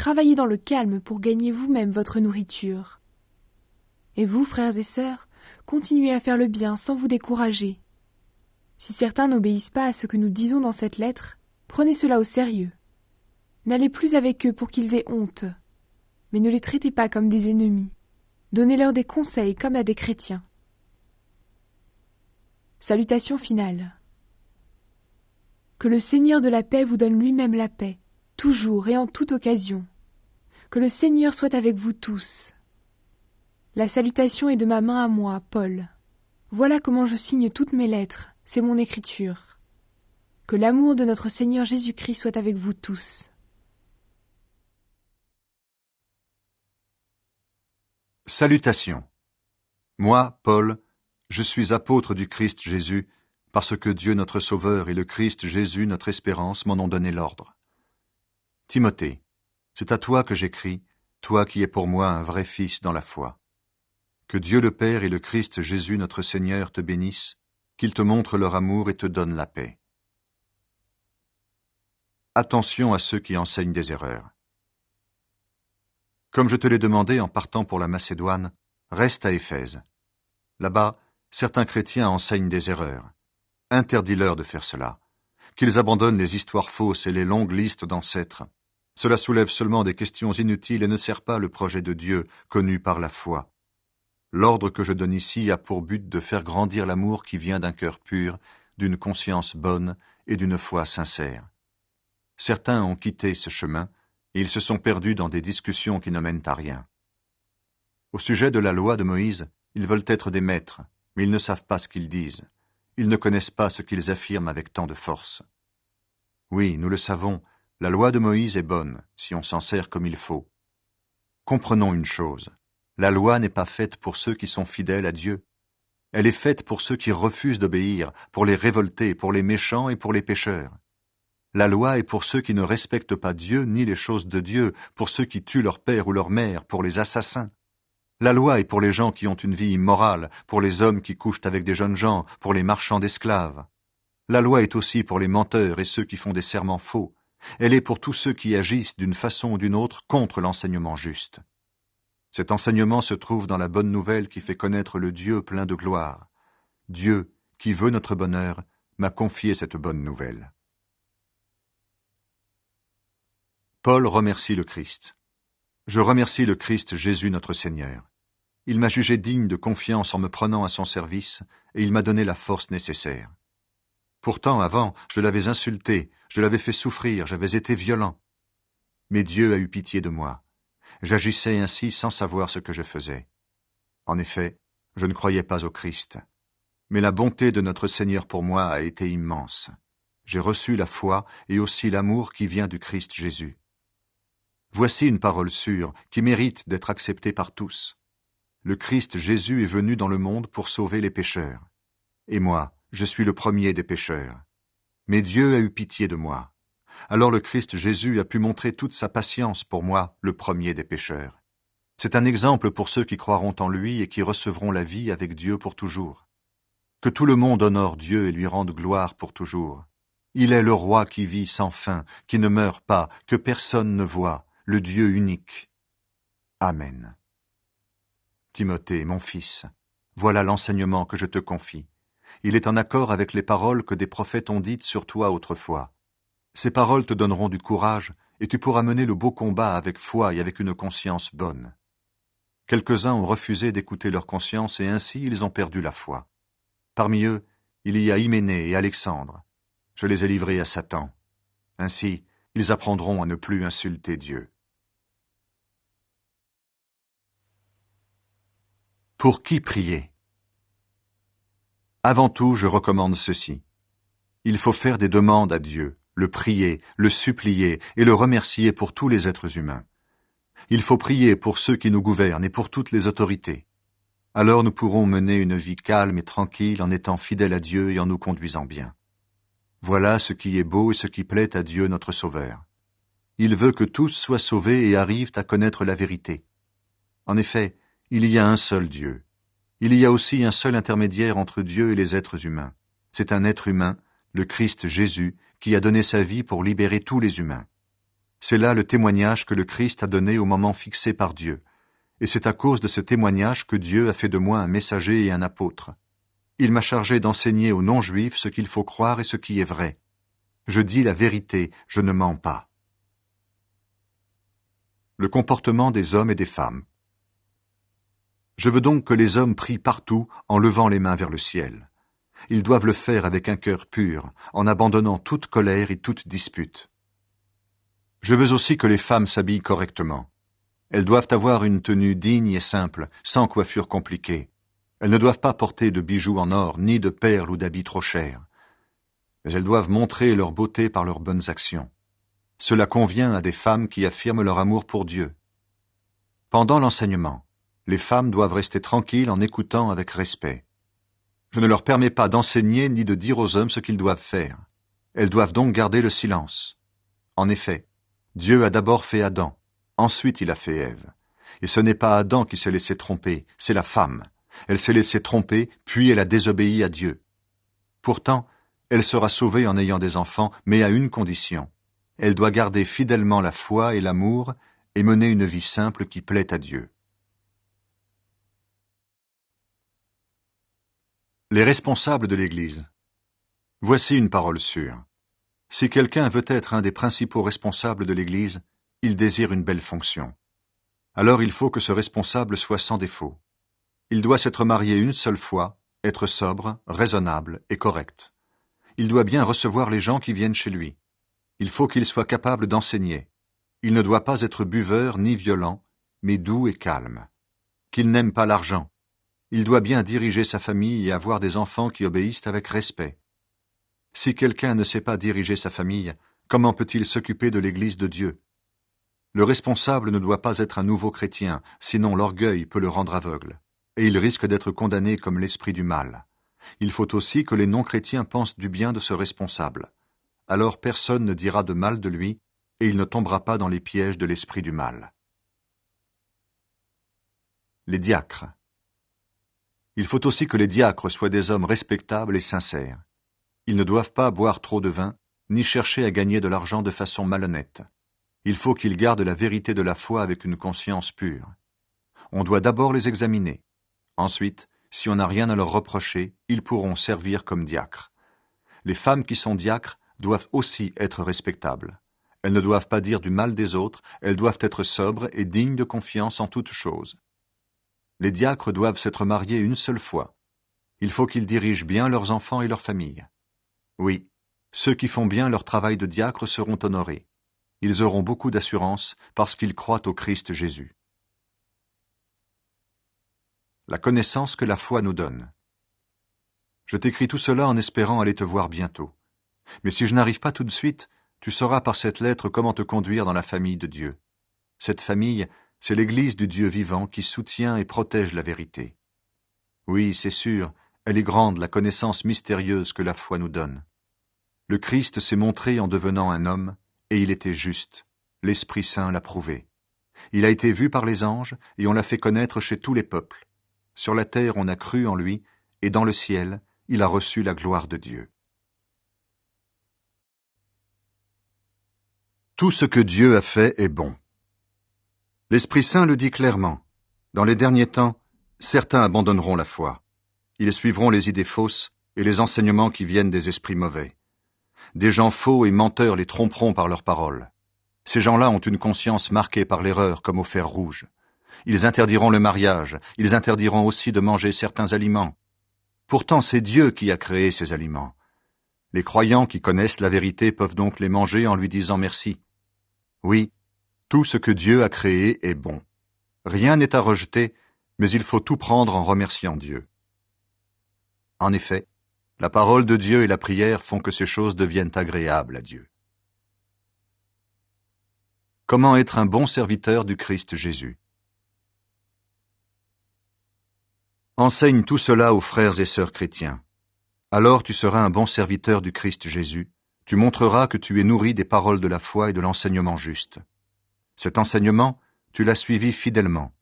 travaillez dans le calme pour gagner vous-même votre nourriture. Et vous, frères et sœurs, continuez à faire le bien sans vous décourager. Si certains n'obéissent pas à ce que nous disons dans cette lettre, prenez cela au sérieux. N'allez plus avec eux pour qu'ils aient honte, mais ne les traitez pas comme des ennemis. Donnez-leur des conseils comme à des chrétiens. Salutation finale. Que le Seigneur de la paix vous donne lui-même la paix, toujours et en toute occasion. Que le Seigneur soit avec vous tous. La salutation est de ma main à moi, Paul. Voilà comment je signe toutes mes lettres, c'est mon écriture. Que l'amour de notre Seigneur Jésus-Christ soit avec vous tous. Salutations. Moi, Paul, je suis apôtre du Christ Jésus, parce que Dieu notre Sauveur et le Christ Jésus notre espérance m'en ont donné l'ordre. Timothée, c'est à toi que j'écris, toi qui es pour moi un vrai fils dans la foi. Que Dieu le Père et le Christ Jésus notre Seigneur te bénissent, qu'ils te montrent leur amour et te donnent la paix. Attention à ceux qui enseignent des erreurs. Comme je te l'ai demandé en partant pour la Macédoine, reste à Éphèse. Là-bas, certains chrétiens enseignent des erreurs. Interdis-leur de faire cela. Qu'ils abandonnent les histoires fausses et les longues listes d'ancêtres. Cela soulève seulement des questions inutiles et ne sert pas le projet de Dieu, connu par la foi. L'ordre que je donne ici a pour but de faire grandir l'amour qui vient d'un cœur pur, d'une conscience bonne et d'une foi sincère. Certains ont quitté ce chemin, et ils se sont perdus dans des discussions qui ne mènent à rien. Au sujet de la loi de Moïse, ils veulent être des maîtres, mais ils ne savent pas ce qu'ils disent. Ils ne connaissent pas ce qu'ils affirment avec tant de force. Oui, nous le savons, la loi de Moïse est bonne, si on s'en sert comme il faut. Comprenons une chose, la loi n'est pas faite pour ceux qui sont fidèles à Dieu. Elle est faite pour ceux qui refusent d'obéir, pour les révoltés, pour les méchants et pour les pécheurs. La loi est pour ceux qui ne respectent pas Dieu ni les choses de Dieu, pour ceux qui tuent leur père ou leur mère, pour les assassins. La loi est pour les gens qui ont une vie immorale, pour les hommes qui couchent avec des jeunes gens, pour les marchands d'esclaves. La loi est aussi pour les menteurs et ceux qui font des serments faux. Elle est pour tous ceux qui agissent d'une façon ou d'une autre contre l'enseignement juste. Cet enseignement se trouve dans la bonne nouvelle qui fait connaître le Dieu plein de gloire. Dieu, qui veut notre bonheur, m'a confié cette bonne nouvelle. Paul remercie le Christ. Je remercie le Christ Jésus notre Seigneur. Il m'a jugé digne de confiance en me prenant à son service, et il m'a donné la force nécessaire. Pourtant, avant, je l'avais insulté, je l'avais fait souffrir, j'avais été violent. Mais Dieu a eu pitié de moi. J'agissais ainsi sans savoir ce que je faisais. En effet, je ne croyais pas au Christ. Mais la bonté de notre Seigneur pour moi a été immense. J'ai reçu la foi et aussi l'amour qui vient du Christ Jésus. Voici une parole sûre, qui mérite d'être acceptée par tous. Le Christ Jésus est venu dans le monde pour sauver les pécheurs. Et moi, je suis le premier des pécheurs. Mais Dieu a eu pitié de moi. Alors le Christ Jésus a pu montrer toute sa patience pour moi, le premier des pécheurs. C'est un exemple pour ceux qui croiront en lui et qui recevront la vie avec Dieu pour toujours. Que tout le monde honore Dieu et lui rende gloire pour toujours. Il est le roi qui vit sans fin, qui ne meurt pas, que personne ne voit, le Dieu unique. Amen. Timothée, mon fils, voilà l'enseignement que je te confie. Il est en accord avec les paroles que des prophètes ont dites sur toi autrefois. Ces paroles te donneront du courage, et tu pourras mener le beau combat avec foi et avec une conscience bonne. Quelques-uns ont refusé d'écouter leur conscience et ainsi ils ont perdu la foi. Parmi eux, il y a Hyménée et Alexandre. Je les ai livrés à Satan. Ainsi, ils apprendront à ne plus insulter Dieu. Pour qui prier? Avant tout, je recommande ceci. Il faut faire des demandes à Dieu, le prier, le supplier et le remercier pour tous les êtres humains. Il faut prier pour ceux qui nous gouvernent et pour toutes les autorités. Alors nous pourrons mener une vie calme et tranquille en étant fidèles à Dieu et en nous conduisant bien. Voilà ce qui est beau et ce qui plaît à Dieu notre Sauveur. Il veut que tous soient sauvés et arrivent à connaître la vérité. En effet, il y a un seul Dieu. Il y a aussi un seul intermédiaire entre Dieu et les êtres humains. C'est un être humain, le Christ Jésus, qui a donné sa vie pour libérer tous les humains. C'est là le témoignage que le Christ a donné au moment fixé par Dieu, et c'est à cause de ce témoignage que Dieu a fait de moi un messager et un apôtre. Il m'a chargé d'enseigner aux non-juifs ce qu'il faut croire et ce qui est vrai. Je dis la vérité, je ne mens pas. Le comportement des hommes et des femmes. Je veux donc que les hommes prient partout en levant les mains vers le ciel. Ils doivent le faire avec un cœur pur, en abandonnant toute colère et toute dispute. Je veux aussi que les femmes s'habillent correctement. Elles doivent avoir une tenue digne et simple, sans coiffure compliquée. Elles ne doivent pas porter de bijoux en or, ni de perles ou d'habits trop chers. Mais elles doivent montrer leur beauté par leurs bonnes actions. Cela convient à des femmes qui affirment leur amour pour Dieu. Pendant l'enseignement, les femmes doivent rester tranquilles en écoutant avec respect. Je ne leur permets pas d'enseigner ni de dire aux hommes ce qu'ils doivent faire. Elles doivent donc garder le silence. En effet, Dieu a d'abord fait Adam, ensuite il a fait Ève. Et ce n'est pas Adam qui s'est laissé tromper, c'est la femme. Elle s'est laissée tromper, puis elle a désobéi à Dieu. Pourtant, elle sera sauvée en ayant des enfants, mais à une condition. Elle doit garder fidèlement la foi et l'amour et mener une vie simple qui plaît à Dieu. Les responsables de l'Église. Voici une parole sûre. Si quelqu'un veut être un des principaux responsables de l'Église, il désire une belle fonction. Alors il faut que ce responsable soit sans défaut. Il doit s'être marié une seule fois, être sobre, raisonnable et correct. Il doit bien recevoir les gens qui viennent chez lui. Il faut qu'il soit capable d'enseigner. Il ne doit pas être buveur ni violent, mais doux et calme. Qu'il n'aime pas l'argent. Il doit bien diriger sa famille et avoir des enfants qui obéissent avec respect. Si quelqu'un ne sait pas diriger sa famille, comment peut-il s'occuper de l'Église de Dieu? Le responsable ne doit pas être un nouveau chrétien, sinon l'orgueil peut le rendre aveugle, et il risque d'être condamné comme l'esprit du mal. Il faut aussi que les non-chrétiens pensent du bien de ce responsable. Alors personne ne dira de mal de lui, et il ne tombera pas dans les pièges de l'esprit du mal. Les diacres. Il faut aussi que les diacres soient des hommes respectables et sincères. Ils ne doivent pas boire trop de vin, ni chercher à gagner de l'argent de façon malhonnête. Il faut qu'ils gardent la vérité de la foi avec une conscience pure. On doit d'abord les examiner. Ensuite, si on n'a rien à leur reprocher, ils pourront servir comme diacres. Les femmes qui sont diacres doivent aussi être respectables. Elles ne doivent pas dire du mal des autres, elles doivent être sobres et dignes de confiance en toutes choses. Les diacres doivent s'être mariés une seule fois. Il faut qu'ils dirigent bien leurs enfants et leurs familles. Oui, ceux qui font bien leur travail de diacre seront honorés. Ils auront beaucoup d'assurance parce qu'ils croient au Christ Jésus. La connaissance que la foi nous donne. Je t'écris tout cela en espérant aller te voir bientôt. Mais si je n'arrive pas tout de suite, tu sauras par cette lettre comment te conduire dans la famille de Dieu. Cette famille, c'est l'Église du Dieu vivant qui soutient et protège la vérité. Oui, c'est sûr, elle est grande la connaissance mystérieuse que la foi nous donne. Le Christ s'est montré en devenant un homme, et il était juste. L'Esprit Saint l'a prouvé. Il a été vu par les anges, et on l'a fait connaître chez tous les peuples. Sur la terre, on a cru en lui, et dans le ciel, il a reçu la gloire de Dieu. Tout ce que Dieu a fait est bon. L'Esprit Saint le dit clairement. Dans les derniers temps, certains abandonneront la foi. Ils suivront les idées fausses et les enseignements qui viennent des esprits mauvais. Des gens faux et menteurs les tromperont par leurs paroles. Ces gens-là ont une conscience marquée par l'erreur comme au fer rouge. Ils interdiront le mariage, ils interdiront aussi de manger certains aliments. Pourtant, c'est Dieu qui a créé ces aliments. Les croyants qui connaissent la vérité peuvent donc les manger en lui disant merci. Oui, tout ce que Dieu a créé est bon. Rien n'est à rejeter, mais il faut tout prendre en remerciant Dieu. En effet, la parole de Dieu et la prière font que ces choses deviennent agréables à Dieu. Comment être un bon serviteur du Christ Jésus? Enseigne tout cela aux frères et sœurs chrétiens. Alors tu seras un bon serviteur du Christ Jésus. Tu montreras que tu es nourri des paroles de la foi et de l'enseignement juste. Cet enseignement, tu l'as suivi fidèlement.